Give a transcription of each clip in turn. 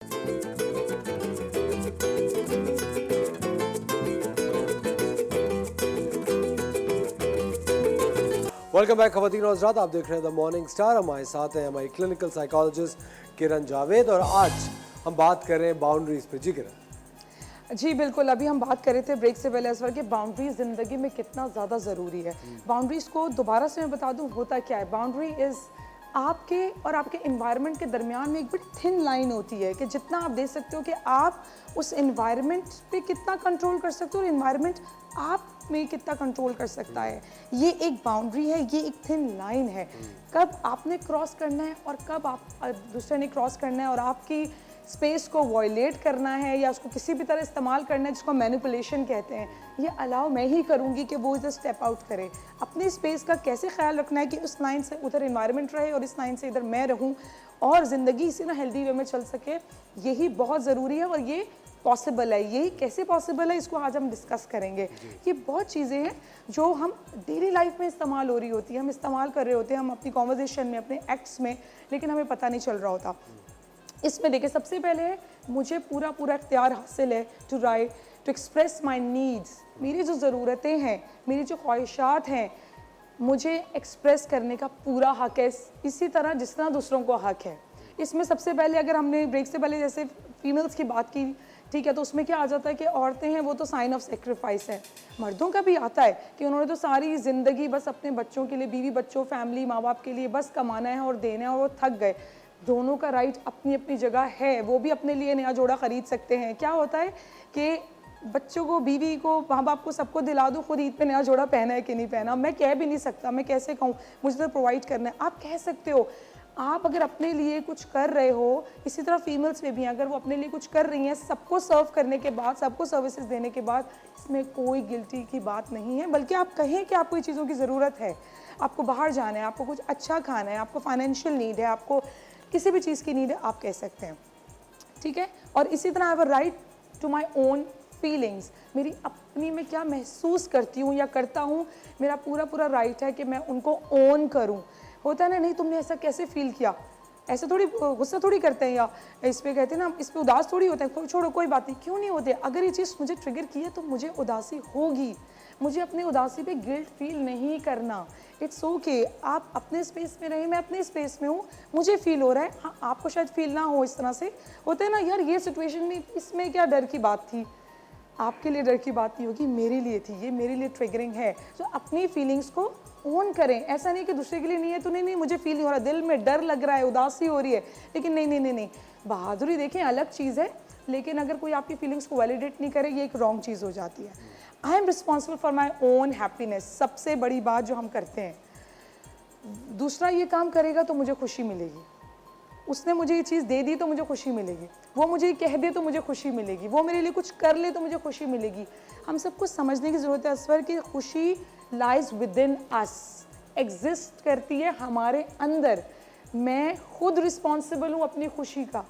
Welcome back खवातीन और हज़रात, आप देख रहे हैं द मॉर्निंग स्टार। हमारे साथ हैं हमारी क्लिनिकल साइकोलॉजिस्ट किरण जावेद और आज हम बात कर रहे हैं बाउंड्रीज पे। जी किरण। जी बिल्कुल, अभी हम बात कर रहे थे ब्रेक से पहले असवर कि बाउंड्रीज ज़िंदगी में कितना ज़्यादा ज़रूरी है। बाउंड्रीज को दोबारा से मैं बता दूं होता क्या है। बाउंड्री इज़ आपके और आपके इन्वायरमेंट के दरमियान में एक बड़ी थिन लाइन होती है कि जितना आप दे सकते हो कि आप उस इन्वायरमेंट पे कितना कंट्रोल कर सकते हो और इन्वायरमेंट आप में कितना कंट्रोल कर सकता है। ये एक बाउंड्री है, ये एक थिन लाइन है। कब आपने क्रॉस करना है और कब आप दूसरे ने क्रॉस करना है और आपकी स्पेस को वॉयलेट करना है या उसको किसी भी तरह इस्तेमाल करना है, जिसको मैनिपुलेशन कहते हैं। ये अलाउ मैं ही करूँगी कि वो इधर स्टेप आउट करे। अपनी स्पेस का कैसे ख्याल रखना है कि उस लाइन से उधर इन्वायरमेंट रहे और इस लाइन से इधर मैं रहूँ और ज़िंदगी इसी ना हेल्दी वे में चल सके, यही बहुत ज़रूरी है। और ये पॉसिबल है। यही कैसे पॉसिबल है, इसको आज हम डिस्कस करेंगे। ये बहुत चीज़ें हैं जो हम डेली लाइफ में इस्तेमाल हो रही होती है, हम इस्तेमाल कर रहे होते हैं, हम अपनी कॉन्वर्जेशन में, अपने एक्ट्स में, लेकिन हमें पता नहीं चल रहा होता। इसमें देखिए, सबसे पहले मुझे पूरा इख्तियार हासिल है to write, to express my needs. मेरी जो ज़रूरतें हैं, मेरी जो ख्वाहिशात हैं, मुझे एक्सप्रेस करने का पूरा हक है, इसी तरह जिस तरह दूसरों को हक है। इसमें सबसे पहले अगर हमने ब्रेक से पहले जैसे फीमेल्स की बात की, ठीक है, तो उसमें क्या आ जाता है कि औरतें हैं वो तो साइन ऑफ सेक्रीफाइस है। मर्दों का भी आता है कि उन्होंने तो सारी ज़िंदगी बस अपने बच्चों के लिए, बीवी बच्चों, फैमिली, माँ बाप के लिए बस कमाना है और देना है और वो थक गए। दोनों का राइट अपनी अपनी जगह है, वो भी अपने लिए नया जोड़ा ख़रीद सकते हैं। क्या होता है कि बच्चों को, बीवी को, माँ बाप को, सबको दिला दो खुद ईद पे नया जोड़ा पहना है कि नहीं पहना। मैं कह भी नहीं सकता, मैं कैसे कहूँ, मुझे तो प्रोवाइड करना है। आप कह सकते हो। आप अगर अपने लिए कुछ कर रहे हो, इसी तरह फीमेल्स में भी अगर वो अपने लिए कुछ कर रही हैं, सबको सर्व करने के बाद, सबको सर्विसेज देने के बाद, इसमें कोई गिल्टी की बात नहीं है। बल्कि आप कहें कि आपको ये चीज़ों की ज़रूरत है, आपको बाहर जाना है, आपको कुछ अच्छा खाना है, आपको फाइनेंशियल नीड है, आपको किसी भी चीज़ की नीड है, आप कह सकते हैं, ठीक है। और इसी तरह I have a right to my own feelings. मेरी अपनी में क्या महसूस करती हूँ या करता हूँ, मेरा पूरा राइट है कि मैं उनको ओन करूँ। होता है ना, नहीं तुमने ऐसा कैसे फील किया, ऐसे थोड़ी गुस्सा थोड़ी करते हैं, या इस पे कहते हैं ना, इस पे उदास थोड़ी होते हैं, छोड़ो कोई बात नहीं। क्यों नहीं होते? अगर ये चीज़ मुझे ट्रिगर की है तो मुझे उदासी होगी। मुझे अपनी उदासी पे गिल्ट फील नहीं करना। इट्स ओके, आप अपने स्पेस में रहें, मैं अपने स्पेस में हूँ, मुझे फील हो रहा है। हाँ, आपको शायद फील ना हो इस तरह से। होता है ना यार, ये सिचुएशन में इसमें क्या डर की बात थी, आपके लिए डर की बात नहीं होगी, मेरे लिए थी, ये मेरे लिए ट्रिगरिंग है। तो अपनी फीलिंग्स को ओन करें। ऐसा नहीं कि दूसरे के लिए नहीं है तो नहीं मुझे फील नहीं हो रहा, दिल में डर लग रहा है, उदासी हो रही है, लेकिन नहीं। बहादुरी देखें अलग चीज़ है, लेकिन अगर कोई आपकी फीलिंग्स को वैलिडेट नहीं करे, ये एक रॉन्ग चीज़ हो जाती है। I am responsible for my own happiness, सबसे बड़ी बात जो हम करते हैं। दूसरा ये काम करेगा तो मुझे खुशी मिलेगी, उसने मुझे ये चीज़ दे दी तो मुझे खुशी मिलेगी, वो मुझे ये कह दे तो मुझे खुशी मिलेगी, वो मेरे लिए कुछ कर ले तो मुझे खुशी मिलेगी। हम सबको समझने की ज़रूरत है असवर कि खुशी lies with in us, exist करती है हमारे अंदर। मैं खुद रिस्पॉन्सिबल हूँ अपनी खुशी का,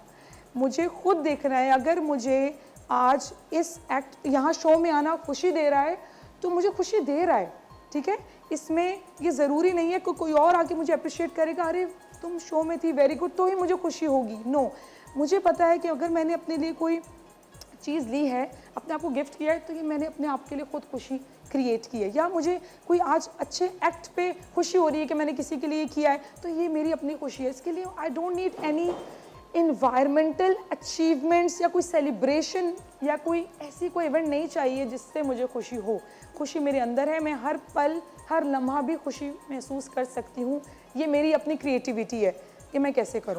मुझे खुद देखना है। अगर मुझे आज इस एक्ट, यहाँ शो में आना खुशी दे रहा है तो मुझे खुशी दे रहा है, ठीक है। इसमें ये ज़रूरी नहीं है कि कोई और आके मुझे अप्रिशिएट करेगा, अरे तुम शो में थी, वेरी गुड, तो ही मुझे खुशी होगी। नो, मुझे पता है कि अगर मैंने अपने लिए कोई चीज़ ली है, अपने आप को गिफ्ट किया है, तो ये मैंने अपने आप के लिए खुद खुशी क्रिएट की है। या मुझे कोई आज अच्छे एक्ट पे खुशी हो रही है कि मैंने किसी के लिए किया है, तो ये मेरी अपनी खुशी है। इसके लिए I don't need any environmental achievements या कोई सेलिब्रेशन या कोई ऐसी कोई इवेंट नहीं चाहिए जिससे मुझे खुशी हो। खुशी मेरे अंदर है, मैं हर पल, हर लम्हा भी खुशी महसूस कर सकती हूँ। ये मेरी अपनी क्रिएटिविटी है कि मैं कैसे करूँ।